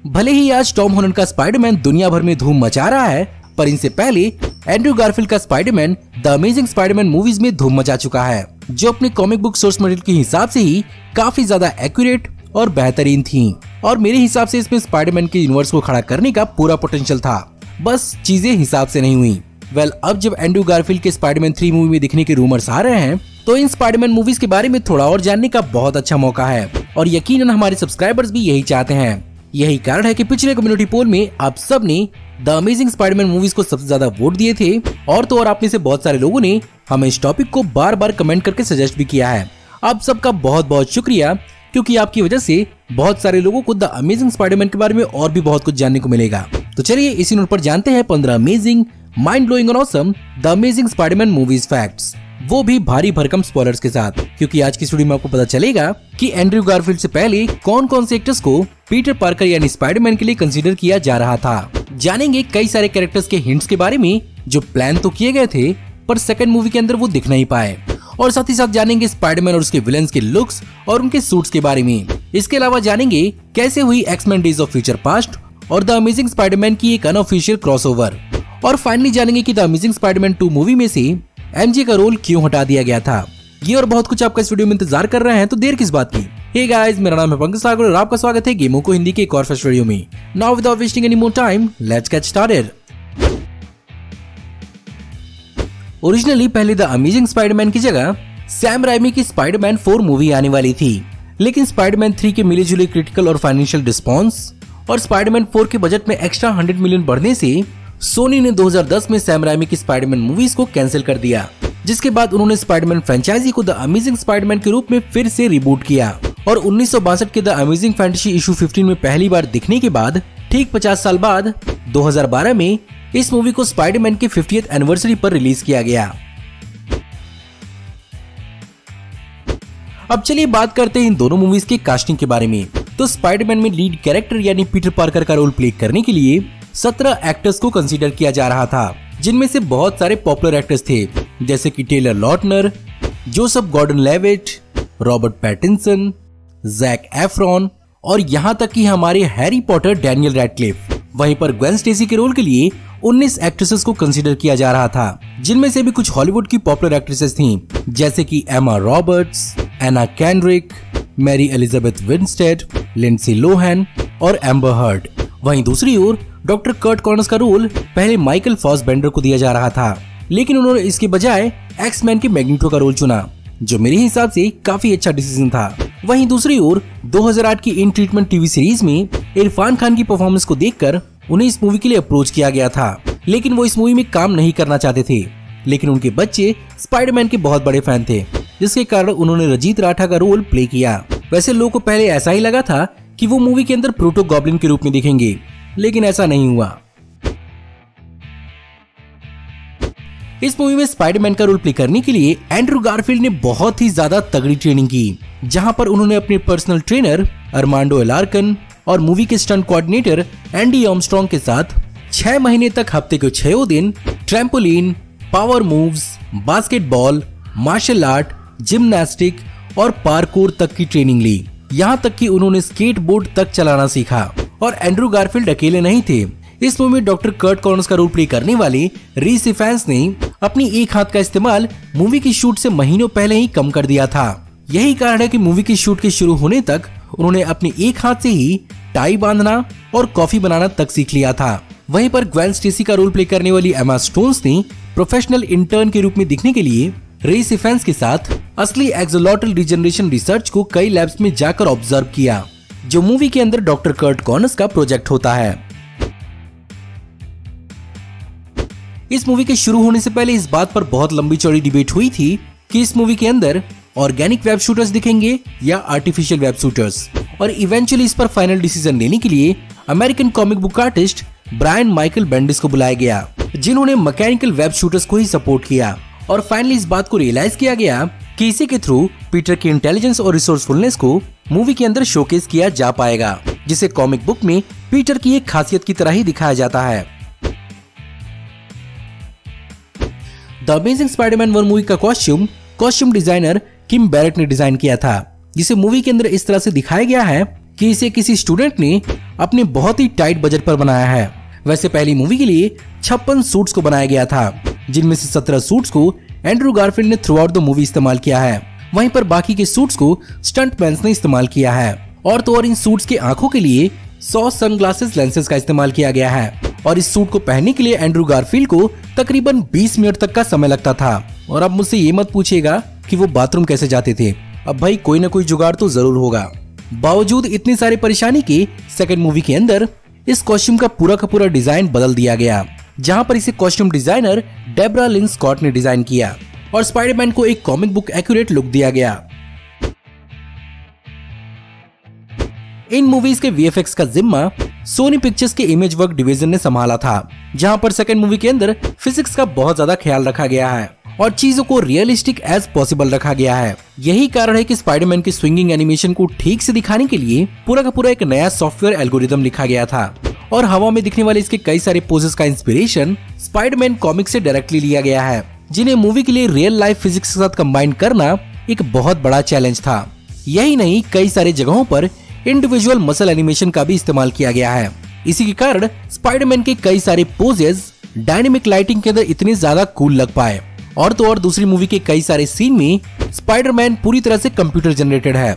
भले ही आज Tom Holland का स्पाइडरमैन दुनिया भर में धूम मचा रहा है, पर इनसे पहले एंड्रयू गारफील्ड का Spiderman the amazing Spiderman movies में धूम मचा चुका है, जो अपने कॉमिक बुक सोर्स मटेरियल के हिसाब से ही काफी ज्यादा एक्यूरेट और बेहतरीन थी। और मेरे हिसाब से इसमें स्पाइडरमैन के यूनिवर्स को खड़ा करने का पूरा पोटेंशियल था, बस चीजें हिसाब से नहीं हुई। अब जब एंड्रयू गारफील्ड के स्पाइडरमैन 3 मूवी में दिखने के रूमर्स आ रहे हैं, तो इन स्पाइडरमैन मूवीज के बारे में थोड़ा और जानने का बहुत अच्छा मौका है, और यकीनन हमारे सब्सक्राइबर्स भी यही चाहते हैं। यही कारण है कि पिछले कम्युनिटी पोल में आप सब ने द अमेजिंग स्पाइडरमैन मूवीज को सबसे ज्यादा वोट दिए थे, और तो और आप में से बहुत सारे लोगों ने हमें इस टॉपिक को बार बार कमेंट करके सजेस्ट भी किया है। आप सबका बहुत बहुत शुक्रिया, क्योंकि आपकी वजह से बहुत सारे लोगों को द अमेजिंग स्पाइडरमैन के बारे में और भी बहुत कुछ जानने को मिलेगा। तो चलिए इसी नोट पर जानते हैं 15 अमेजिंग, माइंड ब्लोइंग और awesome the amazing Spiderman movies facts, वो भी भारी भरकम स्पॉयलर्स के साथ, क्योंकि आज की स्टोरी में आपको पता चलेगा कि एंड्रयू गारफील्ड से पहले कौन कौन से एक्टर्स को पीटर पार्कर यानी स्पाइडरमैन के लिए कंसीडर किया जा रहा था। जानेंगे कई सारे कैरेक्टर्स के हिंट्स के बारे में जो प्लान तो किए गए थे, पर सेकंड मूवी के अंदर वो दिख नहीं पाए, और साथ ही साथ जानेंगे स्पाइडरमैन और उसके विलेंस के लुक्स और उनके सूट्स के बारे में। इसके अलावा जानेंगे कैसे हुई X Men days of future past और द अमेजिंग स्पाइडरमैन की एक अनऑफिशियल क्रॉसओवर, और फाइनली जानेंगे कि द अमेजिंग स्पाइडरमैन 2 मूवी में से एमजे का रोल क्यों हटा दिया गया था। ये और बहुत कुछ आपका इस वीडियो में इंतजार कर रहे हैं, तो देर किस बात की। हे गाइस, मेरा नाम है पंकज सागर और आपका स्वागत है गेमों को हिंदी के एक और फर्स्ट वीडियो में। Now without wasting any more time, let's get started. Originally पहले द अमेजिंग स्पाइडरमैन की जगह सैम राइमी की स्पाइडरमैन 4 मूवी आने वाली थी, लेकिन स्पाइडरमैन 3 के मिले जुले क्रिटिकल और फाइनेंशियल रिस्पॉन्स और स्पाइडरमैन 4 के बजट में एक्स्ट्रा 100 मिलियन बढ़ने से सोनी ने 2010 में सैम राइमी की स्पाइडरमैन मूवीज को कैंसिल कर दिया, जिसके बाद उन्होंने स्पाइडरमैन फ्रेंचाइजी को द अमेजिंग स्पाइडरमैन के रूप में फिर से रिबूट किया, और 1962 के द अमेजिंग फैंटेसी इशू 15 में पहली बार दिखने के बाद ठीक 50 साल बाद 2012 में इस मूवी को स्पाइडरमैन की 50th एनिवर्सरी पर रिलीज किया गया। अब चलिए बात करते हैं इन दोनों मूवीज के कास्टिंग के बारे में। तो स्पाइडरमैन में लीड कैरेक्टर यानी पीटर पार्कर का रोल प्ले करने के लिए 17 एक्टर्स को कंसीडर किया जा रहा था, जिनमें से बहुत सारे पॉपुलर एक्टर्स थे, जैसे कि Taylor Lautner, Joseph Gordon Levitt, Robert Pattinson, Zac Efron, और यहाँ तक कि हमारे हैरी पॉटर डैनियल रैडक्लिफ। वहीं पर ग्वेन स्टेसी के रोल के लिए 19 एक्ट्रेसेस को कंसीडर किया जा रहा था, जिनमें से भी कुछ हॉलीवुड की पॉपुलर एक्ट्रेसेस थीं, जैसे कि एमा रॉबर्ट्स, एना कैंड्रिक, मैरी एलिजाबेथ विंस्टेड, लिंडसे लोहन और एम्बर हर्ड। वहीं दूसरी ओर डॉक्टर कर्ट कॉनर्स का रोल पहले माइकल फॉसबेंडर को दिया जा रहा था, लेकिन उन्होंने इसके बजाय एक्स-मैन के मैग्नीटो का रोल चुना, जो मेरे हिसाब से काफी अच्छा डिसीजन था। वहीं दूसरी ओर 2008 की इन ट्रीटमेंट टीवी सीरीज में इरफान खान की परफॉर्मेंस को देखकर उन्हें इस मूवी के लिए अप्रोच किया गया था, लेकिन वो इस मूवी में काम नहीं करना चाहते थे, लेकिन उनके बच्चे स्पाइडरमैन के बहुत बड़े फैन थे, जिसके कारण उन्होंने रजीत राठा का रोल प्ले किया। वैसे लोगों को पहले ऐसा ही लगा था कि वो मूवी के अंदर प्रोटो गॉब्लिन के रूप में दिखेंगे, लेकिन ऐसा नहीं हुआ। इस मूवी में स्पाइडरमैन का रोल प्ले करने के लिए एंड्रयू गारफील्ड ने बहुत ही ज्यादा तगड़ी ट्रेनिंग की, जहां पर उन्होंने अपने पर्सनल ट्रेनर अरमांडो एलार्कन और मूवी के स्टंट कोऑर्डिनेटर एंडी आर्मस्ट्रॉन्ग के साथ 6 महीने तक हफ्ते के 6 दिन trampoline, power moves, basketball, martial art, gymnastic और पार्कोर तक की ट्रेनिंग ली। यहाँ तक कि उन्होंने स्केटबोर्ड तक चलाना सीखा। और एंड्रयू गारफील्ड अकेले नहीं थे। इस मूवी में डॉक्टर कर्ट कॉनर्स का रोल प्ले करने वाले रीस इफेंस ने अपनी एक हाथ का इस्तेमाल मूवी की शूट से महीनों पहले ही कम कर दिया था। यही कारण है कि मूवी की शूट के शुरू होने तक उन्होंने अपने एक हाथ से ही टाई बांधना और कॉफी बनाना तक सीख लिया था। वहीं पर ग्वेन स्टेसी का रोल प्ले करने वाली एमा स्टोन्स ने प्रोफेशनल इंटर्न के रूप में दिखने के लिए रीस इफेंस के साथ असली एक्सोलॉटल रिजनरेशन रिसर्च को कई लैब्स में जाकर ऑब्जर्व किया, जो मूवी के अंदर डॉक्टर कर्ट कॉनर्स का प्रोजेक्ट होता है। इस मूवी के शुरू होने से पहले इस बात पर बहुत लंबी चौड़ी डिबेट हुई थी कि इस मूवी के अंदर ऑर्गेनिक वेब शूटर्स दिखेंगे या आर्टिफिशियल वेब शूटर्स, और इवेंचुअली इस पर फाइनल डिसीजन लेने के लिए American comic book artist Brian Michael Bendis को बुलाया गया, जिन्होंने मैकेनिकल वेब शूटर्स को ही सपोर्ट किया। और फाइनली इस बात को रियलाइज किया गया कि इसी के थ्रू पीटर की इंटेलिजेंस और रिसोर्सफुलनेस को मूवी के अंदर शोकेस किया जा पाएगा, जिसे कॉमिक बुक में पीटर की एक खासियत की तरह ही दिखाया जाता है। द अमेजिंग स्पाइडरमैन 1 मूवी का कॉस्ट्यूम डिजाइनर किम बैरेट ने डिजाइन किया था, जिसे मूवी के अंदर इस तरह से दिखाया गया है कि इसे किसी स्टूडेंट ने अपने बहुत ही टाइट बजट पर बनाया है। वैसे पहली मूवी के लिए 56 सूट्स को बनाया गया था, जिनमें से 17 सूट्स को एंड्रू गारफील्ड ने थ्रू आउट द मूवी इस्तेमाल किया है। वहीं पर बाकी के सूट्स को स्टंटमैन ने इस्तेमाल किया है। और तो और इन सूट्स की आंखों के लिए 100 सनग्लासेस लेंसेज का इस्तेमाल किया गया है। और इस सूट को पहनने के लिए एंड्रू गारफील्ड को तकरीबन 20 मिनट तक का समय लगता था। और अब मुझसे ये मत पूछिएगा कि वो बाथरूम कैसे जाते थे। अब भाई कोई ना कोई जुगाड़ तो जरूर होगा। बावजूद इतनी सारी परेशानी के सेकंड मूवी के अंदर इस कॉस्ट्यूम का पूरा डिजाइन बदल दिया गया, जहां पर इसे कॉस्ट्यूम डिजाइनर डेब्रा लिन स्कॉट ने डिजाइन किया और स्पाइडरमैन को एक कॉमिक बुक एक्यूरेट लुक दिया गया। इन मूवीज के वीएफएक्स का जिम्मा सोनी पिक्चर्स के इमेज वर्क डिवीजन ने संभाला था, जहां पर सेकंड मूवी के अंदर फिजिक्स का बहुत ज्यादा ख्याल रखा गया है और चीजों को रियलिस्टिक एज पॉसिबल रखा गया है। यही कारण है कि स्पाइडरमैन की स्विंगिंग एनिमेशन को ठीक से दिखाने के लिए पूरा का पूरा एक नया सॉफ्टवेयर एल्गोरिदम लिखा गया था। और हवा में दिखने वाले इसके कई सारे पोजेस का इंस्पिरेशन स्पाइडरमैन कॉमिक से डायरेक्टली लिया गया है, जिन्हें मूवी के लिए रियल लाइफ फिजिक्स के साथ कंबाइन करना एक बहुत बड़ा चैलेंज था। यही नहीं, कई सारी जगहों पर इंडिविजुअल मसल एनिमेशन का भी इस्तेमाल किया गया है। इसी के कारण स्पाइडरमैन के कई सारे पोजेस डायनेमिक लाइटिंग के अंदर इतने ज्यादा कूल लग पाए। और तो और दूसरी मूवी के कई सारे सीन में स्पाइडरमैन पूरी तरह से कंप्यूटर जनरेटेड है।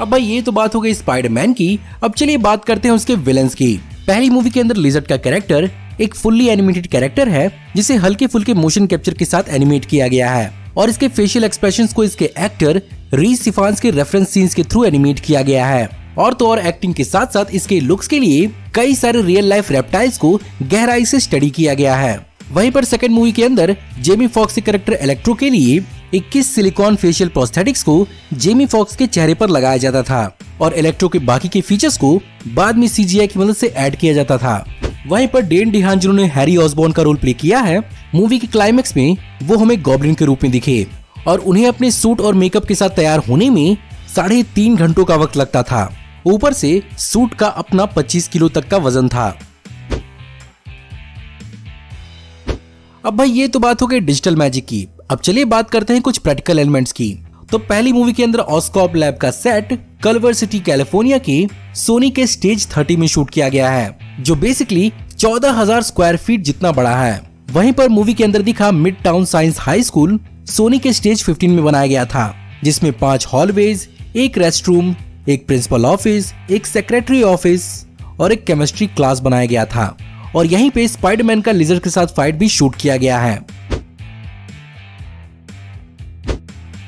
अब भाई ये तो बात हो गई स्पाइडरमैन की। अब चलिए बात करते हैं उसके विलेंस की। पहली मूवी के अंदर लिजर्ड का कैरेक्टर एक फुल्ली एनिमेटेड कैरेक्टर है, जिसे हल्के फुल्के मोशन कैप्चर के साथ एनिमेट किया गया है और इसके फेशियल एक्सप्रेशंस को इसके एक्टर रीस इफान्स के रेफरेंस सीन्स के थ्रू एनिमेट किया गया है। और तो और एक्टिंग के साथ साथ इसके लुक्स के लिए कई सारे रियल लाइफ रेप्टाइल्स को गहराई से स्टडी किया गया है। वहीं पर सेकंड मूवी के अंदर जेमी फॉक्स के कैरेक्टर इलेक्ट्रो के लिए 21 सिलिकॉन फेशियल प्रोस्थेटिक्स को जेमी फॉक्स के चेहरे पर लगाया जाता था और इलेक्ट्रो के बाकी के फीचर्स को बाद में सीजीआई की मदद से ऐड किया जाता था। वहीं पर डेन डिहान जिन्होंने हैरी ऑसबॉर्न का रोल प्ले किया है, मूवी के क्लाइमेक्स में वो हमें गॉब्लिन के रूप में दिखे और उन्हें अपने सूट और मेकअप के साथ तैयार होने में 3.5 घंटों का वक्त लगता था। ऊपर से सूट का अपना 25 किलो तक का वजन था। अब भाई ये तो बात हो गई डिजिटल मैजिक की। अब चलिए बात करते हैं कुछ प्रैक्टिकल एलिमेंट्स की। तो पहली मूवी के अंदर ऑस्कॉप लैब का सेट कल्वर सिटी कैलिफोर्निया के सोनी के स्टेज 30 में शूट किया गया है, जो बेसिकली 14,000 स्क्वायर फीट जितना बड़ा है। वहीं पर मूवी के अंदर दिखा midtown science high school Sony के स्टेज 15 में बनाया गया था, जिसमें 5 हॉलवेज, एक रेस्टरूम, एक प्रिंसिपल ऑफिस, एक सेक्रेटरी ऑफिस और एक केमिस्ट्री क्लास बनाया गया था। और यहीं पे स्पाइडरमैन का लिजर्ड के साथ फाइट भी शूट किया गया है।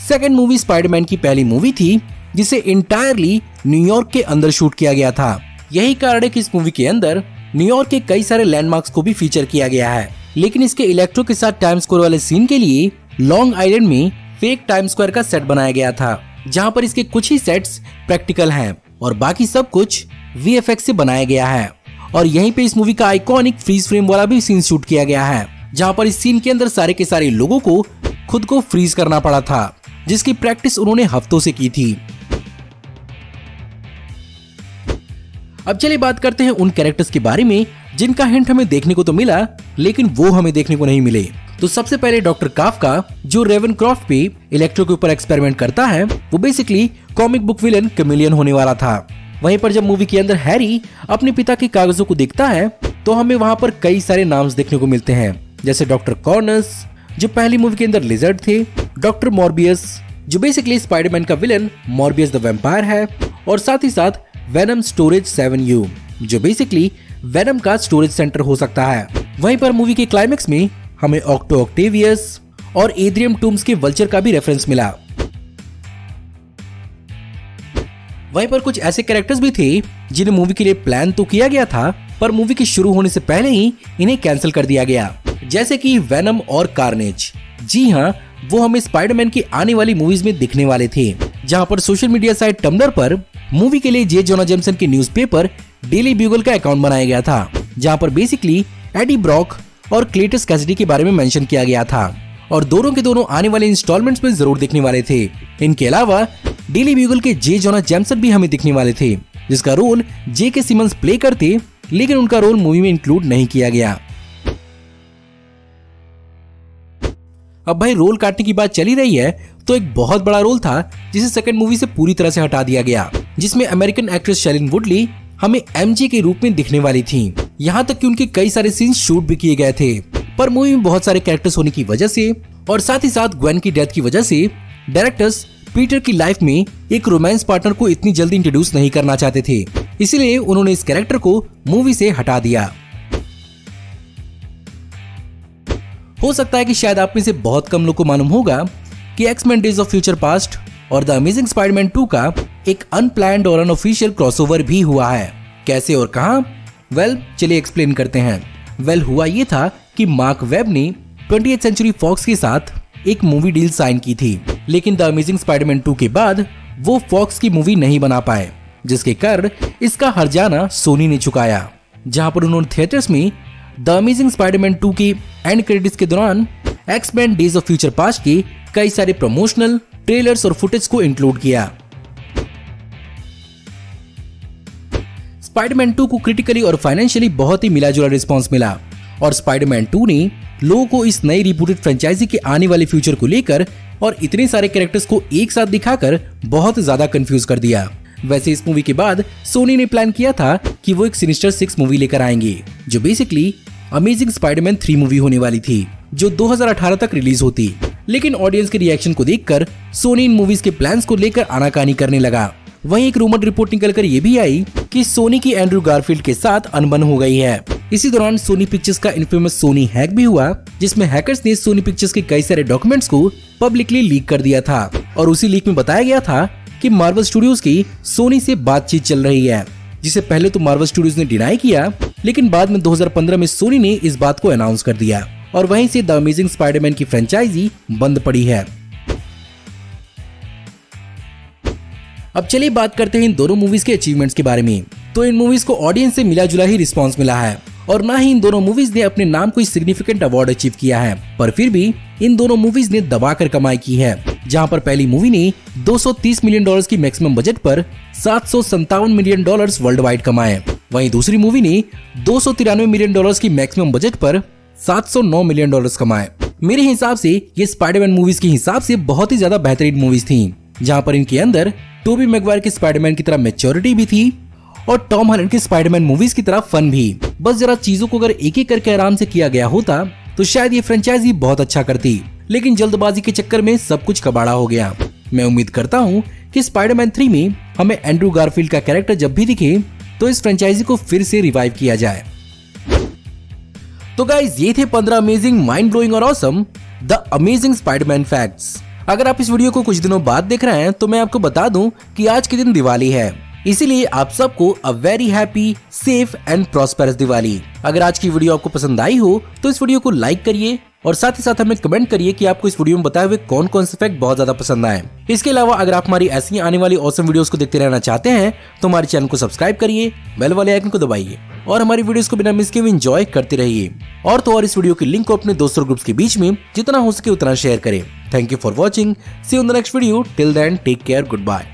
सेकंड मूवी स्पाइडरमैन की पहली मूवी थी, जिसे इंटायरली न्यूयॉर्क के अंदर शूट किया गया था। यही कारण है कि इस मूवी के अंदर न्यूयॉर्क के कई सारे लैंडमार्क्स को भी फीचर किया गया है। लेकिन इसके इलेक्ट्रो के साथ टाइम स्क्वायर वाले सीन के लिए लॉन्ग आइलैंड में फेक टाइम स्क्वायर का सेट बनाया गया था, जहां पर इसके कुछ ही सेट्स प्रैक्टिकल हैं और बाकी सब कुछ वीएफएक्स से बनाया गया है। और यहीं पे इस मूवी का आइकॉनिक फ्रीज फ्रेम वाला भी सीन शूट किया गया है, जहां पर इस सीन के अंदर सारे के सारे लोगों को खुद को फ्रीज करना पड़ा था, जिसकी प्रैक्टिस उन्होंने हफ्तों से की थी। अब चलिए बात करते हैं उन कैरेक्टर्स के बारे में जिनका हिंट हमें देखने को तो मिला, लेकिन वो हमें देखने को नहीं मिले। तो सबसे पहले डॉक्टर काफ्का, जो रेवनक्रॉफ्ट पे इलेक्ट्रो के ऊपर एक्सपेरिमेंट करता है, वो basically comic book villain chameleon होने वाला था। वहीं पर जब मूवी के अंदर हैरी अपने पिता के कागजों को देखता है, तो हमें वहां पर कई सारे नाम्स देखने को मिलते हैं, जैसे डॉक्टर कॉर्नस, जो पहली मूवी के अंदर लिजर्ड थे, डॉक्टर मॉर्बियस, जो बेसिकली स्पाइडरमैन का विलन मॉर्बियस द वैम्पायर है, और साथ ही साथ वेनम स्टोरेज 7U, जो बेसिकली वेनम का स्टोरेज सेंटर हो सकता है। वहीं पर मूवी के क्लाइमेक्स में हमें ऑक्टो ऑक्टेवियस और एड्रियम टूम्स के वल्चर का भी रेफरेंस मिला। वहीं पर कुछ ऐसे कैरेक्टर्स भी थे जिन्हें मूवी के लिए प्लान तो किया गया था, पर मूवी के शुरू होने से पहले ही इन्हें कैंसिल कर दिया गया, जैसे कि वेनम और कार्नेज। जी हाँ, वो हमें स्पाइडरमैन की आने वाली मूवीज में दिखने वाले थे। जहां पर सोशल मीडिया साइट टम्बलर पर मूवी के लिए जे जोना जेमसन के न्यूज़पेपर डेली ब्यूगल का अकाउंट बनाया गया था, जहां पर बेसिकली एडी ब्रॉक और क्लेटस कैसिडी के बारे में मेंशन किया गया था और दोनों के दोनों आने वाले इंस्टॉलमेंट्स में जरूर दिखने वाले थे। इनके अलावा डेली ब्यूगल के जे जोना जेमसन भी हमें दिखने वाले थे, जिसका रोल जे के सिमंस प्ले करते, लेकिन उनका रोल मूवी में इंक्लूड नहीं किया गया। अब भाई रोल काटने की बात चली रही है, तो एक बहुत बड़ा रोल था जिसे सेकंड मूवी से पूरी तरह से हटा दिया गया, जिसमें अमेरिकन एक्ट्रेस शाइलिन वुडली हमें एमजे के रूप में दिखने वाली थी। यहाँ तक कि उनके कई सारे सीन्स शूट भी किए गए थे, पर मूवी में बहुत सारे कैरेक्टर्स होने की वजह से और साथ ही साथ ग्वेन की डेथ की वजह से डायरेक्टर्स पीटर की लाइफ में एक रोमांस पार्टनर को इतनी जल्दी इंट्रोड्यूस नहीं करना चाहते थे, इसलिए उन्होंने इस कैरेक्टर को मूवी से हटा दिया। हो सकता है कि शायद आप में से बहुत कम लोग को मालूम होगा कि X Men days of future past और द अमेजिंग स्पाइडरमैन 2 का एक अनप्लान्ड और अनऑफिशियल क्रॉसओवर भी हुआ है। कैसे और कहां? वेल, चलिए एक्सप्लेन करते हैं। हुआ ये था कि मार्क वेब ने 20th सेंचुरी फॉक्स के साथ एक मूवी डील साइन की थी, लेकिन द अमेजिंग स्पाइडरमैन 2 के बाद वो फॉक्स की मूवी नहीं बना पाए, जिसके कारण इसका हर्जाना सोनी ने चुकाया, जहां पर उन्होंने थिएटर्स में द अमेजिंग स्पाइडरमैन 2 की एंड क्रेडिट्स के दौरान X Men days of future past के कई सारे प्रमोशनल ट्रेलर्स और फुटेज को इंक्लूड किया। स्पाइडरमैन 2 को क्रिटिकली और फाइनेंशियली बहुत ही मिला जुला रिस्पॉन्स मिला और स्पाइडरमैन 2 ने लोगों को इस नई रिबूटेड फ्रेंचाइजी के आने वाले फ्यूचर को लेकर और इतने सारे कैरेक्टर्स को एक साथ दिखाकर बहुत ज्यादा कंफ्यूज कर दिया। वैसे इस मूवी के बाद सोनी ने प्लान किया था कि वो एक सिनिस्टर 6 मूवी लेकर आएंगे, जो बेसिकली अमेजिंग स्पाइडरमैन 3 मूवी होने वाली थी, जो 2018 तक रिलीज होती। लेकिन ऑडियंस के रिएक्शन को देखकर सोनी इन मूवीज के प्लान्स को लेकर आनाकानी करने लगा। वहीं एक रूमर रिपोर्ट निकलकर ये भी आई कि सोनी की एंड्रू गारफील्ड के साथ अनबन हो गई है। इसी दौरान सोनी पिक्चर्स का इन्फेमस सोनी हैक भी हुआ, जिसमें हैकर्स ने सोनी पिक्चर्स के कई सारे डॉक्यूमेंट्स को पब्लिकली लीक कर दिया था और उसी लीक में बताया गया था कि मार्वल स्टूडियोज की सोनी से बातचीत चल रही है, जिसे पहले तो मार्वल स्टूडियोज ने डिनाई किया, लेकिन बाद में 2015 में सोनी ने इस बात को अनाउंस कर दिया और वहीं से द अमेजिंग स्पाइडरमैन की फ्रेंचाइजी बंद पड़ी है। अब चलिए बात करते हैं इन दोनों मूवीज के अचीवमेंट्स के बारे में। तो इन मूवीज को ऑडियंस से मिला जुला ही रिस्पांस मिला है और ना ही इन दोनों मूवीज ने अपने नाम कोई सिग्निफिकेंट अवार्ड अचीव किया है, पर फिर भी इन दोनों मूवीज ने दबाकर कमाई की है। जहां पर पहली मूवी ने $230 मिलियन की मैक्सिमम बजट पर $757 मिलियन वर्ल्ड वाइड कमाए, वहीं दूसरी मूवी ने $293 मिलियन की मैक्सिमम बजट पर $709 मिलियन कमाए। मेरे हिसाब से ये स्पाइडरमैन मूवीज के हिसाब से बहुत ही ज्यादा बेहतरीन मूवीज थी, जहां पर इनके अंदर टोबी मैगवायर के स्पाइडरमैन की तरह मैच्योरिटी भी थी और टॉम हॉलैंड के स्पाइडरमैन मूवीज की तरह फन भी। बस जरा चीजों को अगर एक एक करके आराम से किया गया होता तो शायद ये फ्रेंचाइजी बहुत अच्छा करती, लेकिन जल्दबाजी के चक्कर में सब कुछ कबाड़ा हो गया। मैं उम्मीद करता हूँ कि स्पाइडरमैन 3 में हमें एंड्रू गारफील्ड का कैरेक्टर जब भी दिखे तो इस फ्रेंचाइजी को फिर से रिवाइव किया जाए। तो गाइज, ये थे 15 अमेजिंग, माइंड ब्लोइंग और awesome the amazing Spiderman facts. अगर आप इस वीडियो को कुछ दिनों बाद देख रहे हैं तो मैं आपको बता दूं कि आज के दिन दिवाली है, इसीलिए आप सबको a very happy, safe and prosperous Diwali. अगर आज की वीडियो आपको पसंद आई हो तो इस वीडियो को लाइक करिए और साथ ही साथ हमें कमेंट करिए कि आपको इस वीडियो में बताए हुए कौन कौन से फैक्ट बहुत ज्यादा पसंद आए। इसके अलावा अगर आप हमारी ऐसी आने वाली ऑसम वीडियोस को देखते रहना चाहते हैं तो हमारे चैनल को सब्सक्राइब करिए, बेल वाले आइकन को दबाइए और हमारी वीडियोस को बिना मिस किए एंजॉय करते रहिए। और तो और इस वीडियो की लिंक को अपने दोस्तों ग्रुप्स के बीच में जितना हो सके उतना शेयर करें। Thank you for watching, see you in the next video, till then take care, good bye.